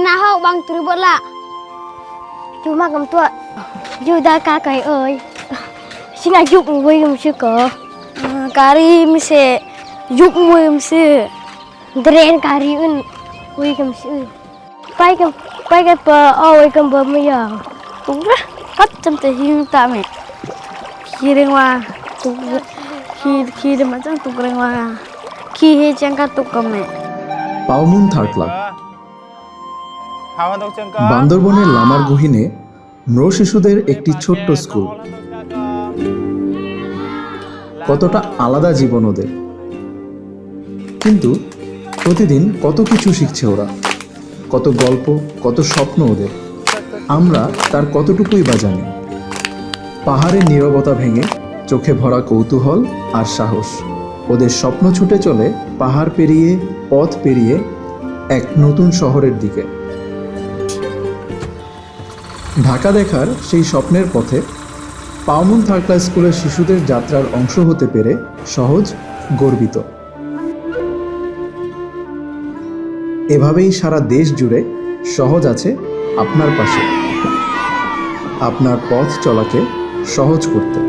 na hậu bằng từ bữa lạ. Chú mặc cầm tuệ. Chú đã cá cái ơi. Xin là giúp vui cầm sư cỡ. Kari mse giúp vui cầm sư. Dren kari un vui cầm sư. Pai cái bờ ôi cầm bờ bây giờ. Đúng đó. Cắt trong thể hình ta mẹ. Khi đi qua tục khi đi mà chẳng tục đi qua. Khi hết chẳng cả tục cầm mẹ. পাওমুন third club বান্দরবনের লামার গহীনে নৃ শিশুদের একটি ছোট্ট school. কতটা আলাদা জীবন ওদের, কিন্তু প্রতিদিন কত কিছু শিখছে ওরা, কত গল্প, কত স্বপ্ন ওদের। আমরা তার কতটুকুই বা জানি। পাহাড়ের নীরবতা ভেঙে চোখে ভরা কৌতূহল আর সাহস। ওদের স্বপ্ন ছুটে চলে পাহাড় পেরিয়ে, পথ পেরিয়ে এক নতুন শহরের দিকে। ঢাকা দেখার সেই স্বপ্নের পথে পাওমুন থার্ড ক্লাস স্কুলের শিশুদের যাত্রার অংশ হতে পেরে সহজ গর্বিত। এভাবেই সারা দেশ জুড়ে সহজ আছে আপনার পাশে, আপনার পথ চলাকে সহজ করতে।